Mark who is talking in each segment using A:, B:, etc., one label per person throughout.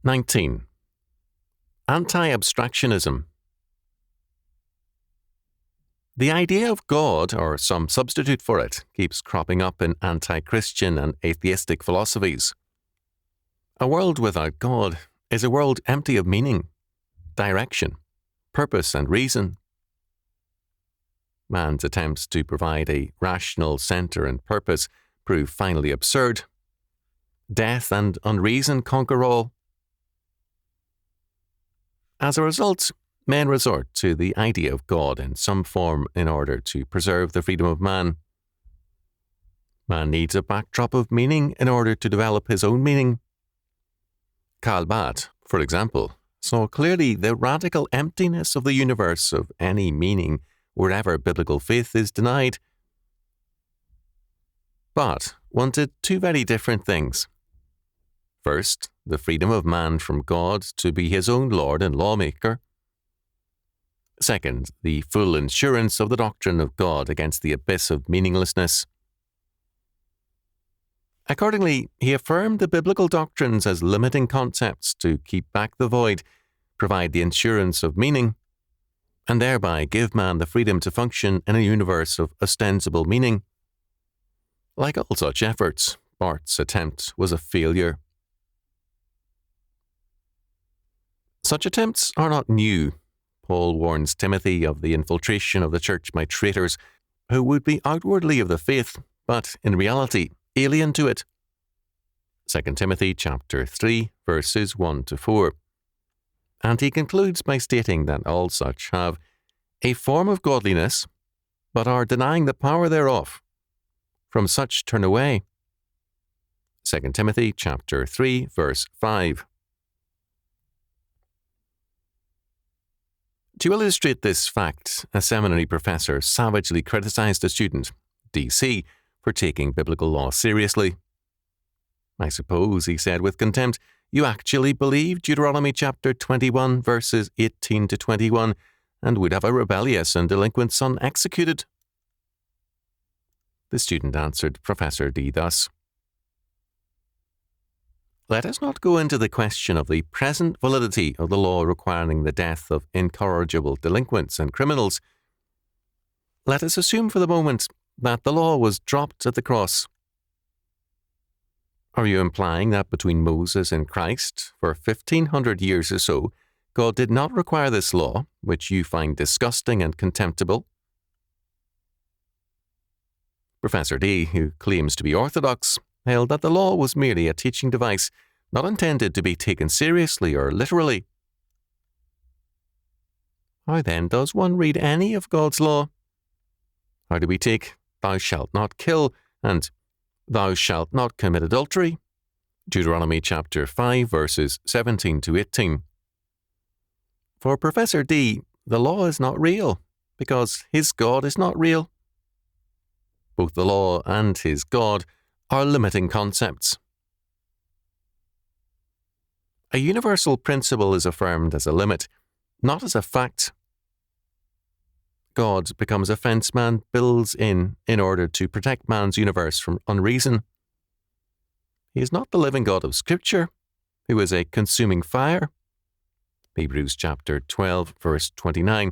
A: 19. Anti-Abstractionism. The idea of God, or some substitute for it, keeps cropping up in anti-Christian and atheistic philosophies. A world without God is a world empty of meaning, direction, purpose, and reason. Man's attempts to provide a rational centre and purpose prove finally absurd. Death and unreason conquer all. As a result, men resort to the idea of God in some form in order to preserve the freedom of man. Man needs a backdrop of meaning in order to develop his own meaning. Karl Barth, for example, saw clearly the radical emptiness of the universe of any meaning wherever biblical faith is denied. Barth wanted two very different things. First, the freedom of man from God to be his own Lord and lawmaker. Second, the full insurance of the doctrine of God against the abyss of meaninglessness. Accordingly, he affirmed the biblical doctrines as limiting concepts to keep back the void, provide the insurance of meaning, and thereby give man the freedom to function in a universe of ostensible meaning. Like all such efforts, Barth's attempt was a failure. Such attempts are not new. Paul warns Timothy of the infiltration of the church by traitors who would be outwardly of the faith, but in reality alien to it. 2 Timothy chapter 3, verses 1 to 4. And he concludes by stating that all such have a form of godliness, but are denying the power thereof. From such turn away. 2 Timothy chapter 3, verse 5. To illustrate this fact, a seminary professor savagely criticized a student, D.C., for taking biblical law seriously. I suppose, he said with contempt, you actually believe Deuteronomy chapter 21, verses 18 to 21, and would have a rebellious and delinquent son executed. The student answered Professor D thus: Let us not go into the question of the present validity of the law requiring the death of incorrigible delinquents and criminals. Let us assume for the moment that the law was dropped at the cross. Are you implying that between Moses and Christ, for 1,500 years or so, God did not require this law, which you find disgusting and contemptible? Professor D, who claims to be orthodox, held that the law was merely a teaching device, not intended to be taken seriously or literally. How then does one read any of God's law? How do we take "thou shalt not kill" and "thou shalt not commit adultery"? Deuteronomy chapter 5, verses 17 to 18. For Professor D, the law is not real, because his God is not real. Both the law and his God are limiting concepts. A universal principle is affirmed as a limit, not as a fact. God becomes a fence man builds in order to protect man's universe from unreason. He is not the living God of Scripture, who is a consuming fire. Hebrews chapter 12, verse 29.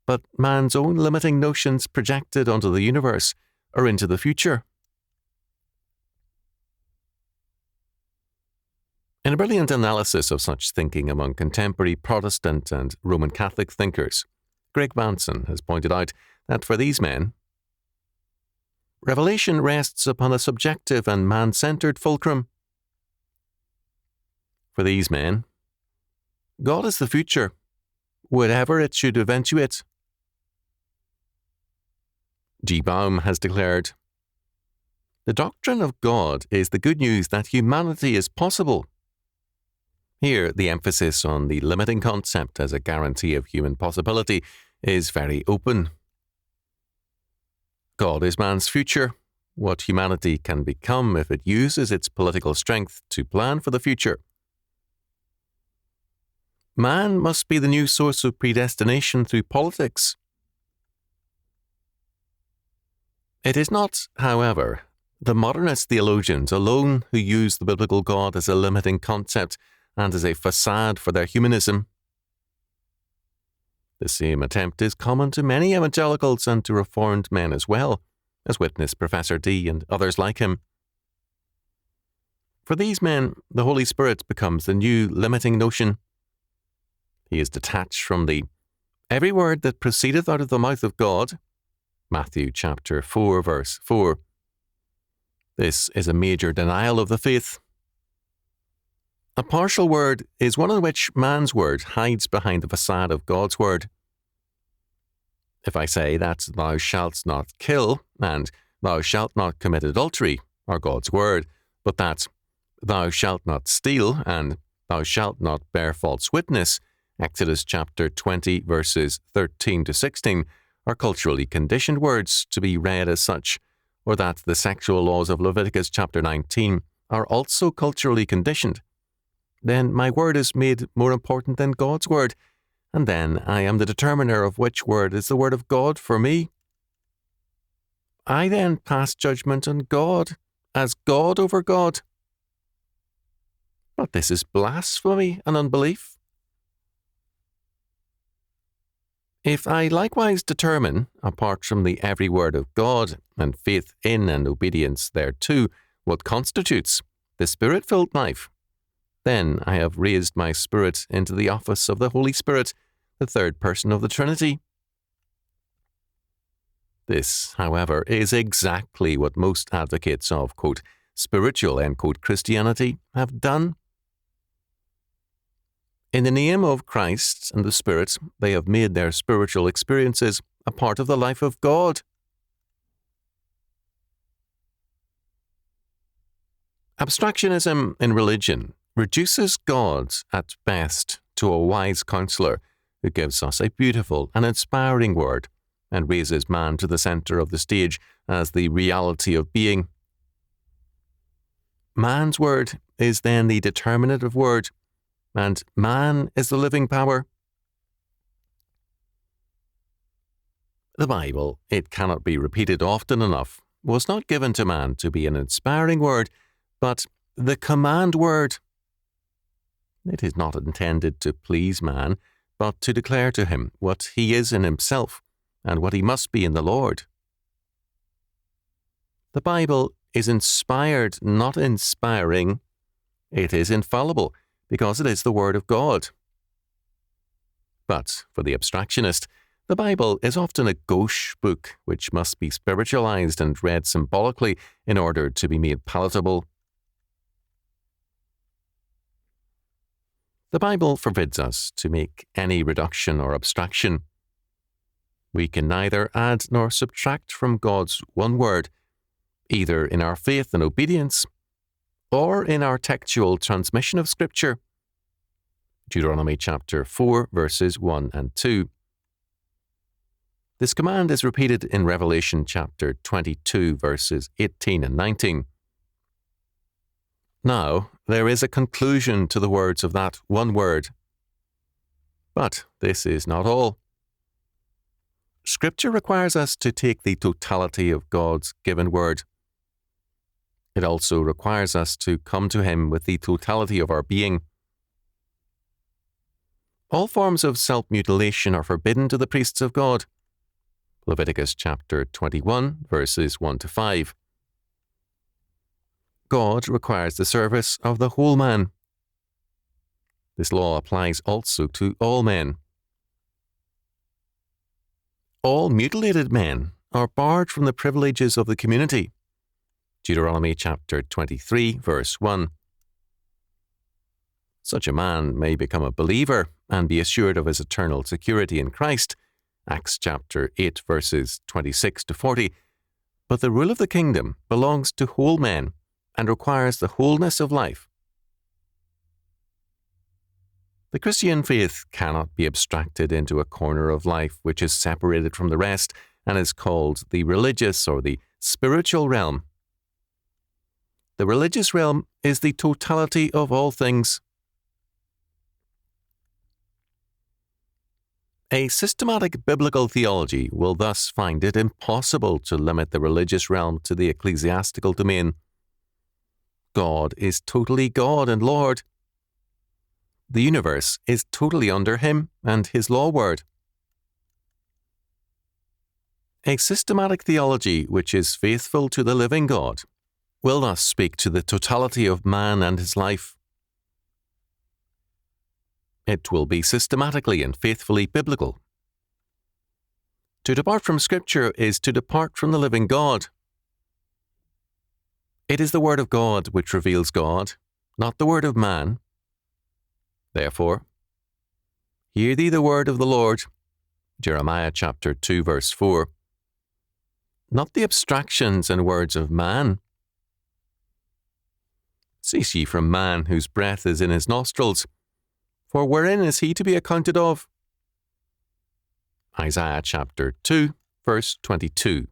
A: But man's own limiting notions projected onto the universe or into the future. In a brilliant analysis of such thinking among contemporary Protestant and Roman Catholic thinkers, Greg Manson has pointed out that for these men, revelation rests upon a subjective and man-centered fulcrum. For these men, God is the future, whatever it should eventuate. G. Baum has declared, the doctrine of God is the good news that humanity is possible. Here, the emphasis on the limiting concept as a guarantee of human possibility is very open. God is man's future, what humanity can become if it uses its political strength to plan for the future. Man must be the new source of predestination through politics. It is not, however, the modernist theologians alone who use the biblical God as a limiting concept and as a facade for their humanism. The same attempt is common to many evangelicals and to Reformed men as well, as witness Professor D and others like him. For these men, the Holy Spirit becomes the new limiting notion. He is detached from the every word that proceedeth out of the mouth of God, Matthew chapter 4, verse 4. This is a major denial of the faith. A partial word is one in which man's word hides behind the facade of God's word. If I say that thou shalt not kill and thou shalt not commit adultery are God's word, but that thou shalt not steal and thou shalt not bear false witness, Exodus chapter 20 verses 13 to 16, are culturally conditioned words to be read as such, or that the sexual laws of Leviticus chapter 19 are also culturally conditioned, then my word is made more important than God's word, and then I am the determiner of which word is the word of God for me. I then pass judgment on God as God over God. But this is blasphemy and unbelief. If I likewise determine, apart from the every word of God, and faith in and obedience thereto, what constitutes the Spirit-filled life, then I have raised my spirit into the office of the Holy Spirit, the third person of the Trinity. This, however, is exactly what most advocates of, quote, spiritual, end quote, Christianity have done. In the name of Christ and the Spirit, they have made their spiritual experiences a part of the life of God. Abstractionism in religion reduces God at best to a wise counselor who gives us a beautiful and inspiring word and raises man to the center of the stage as the reality of being. Man's word is then the determinative word, and man is the living power. The Bible, it cannot be repeated often enough, was not given to man to be an inspiring word, but the command word. It is not intended to please man, but to declare to him what he is in himself and what he must be in the Lord. The Bible is inspired, not inspiring. It is infallible, because it is the Word of God. But for the abstractionist, the Bible is often a gauche book which must be spiritualized and read symbolically in order to be made palatable. The Bible forbids us to make any reduction or abstraction. We can neither add nor subtract from God's one word, either in our faith and obedience, or in our textual transmission of Scripture. Deuteronomy chapter 4, verses 1 and 2. This command is repeated in Revelation chapter 22, verses 18 and 19. Now, there is a conclusion to the words of that one word. But this is not all. Scripture requires us to take the totality of God's given word. It also requires us to come to Him with the totality of our being. All forms of self-mutilation are forbidden to the priests of God. Leviticus chapter 21, verses 1 to 5. God requires the service of the whole man. This law applies also to all men. All mutilated men are barred from the privileges of the community. Deuteronomy chapter 23, verse 1. Such a man may become a believer and be assured of his eternal security in Christ, Acts chapter 8, verses 26 to 40, but the rule of the kingdom belongs to whole men and requires the wholeness of life. The Christian faith cannot be abstracted into a corner of life which is separated from the rest and is called the religious or the spiritual realm. The religious realm is the totality of all things. A systematic biblical theology will thus find it impossible to limit the religious realm to the ecclesiastical domain. God is totally God and Lord. The universe is totally under him and his law word. A systematic theology which is faithful to the living God will thus speak to the totality of man and his life. It will be systematically and faithfully biblical. To depart from Scripture is to depart from the living God. It is the Word of God which reveals God, not the word of man. Therefore, hear thee the word of the Lord, Jeremiah chapter 2 verse 4, not the abstractions and words of man. Cease ye from man whose breath is in his nostrils, for wherein is he to be accounted of? Isaiah chapter 2 verse 22.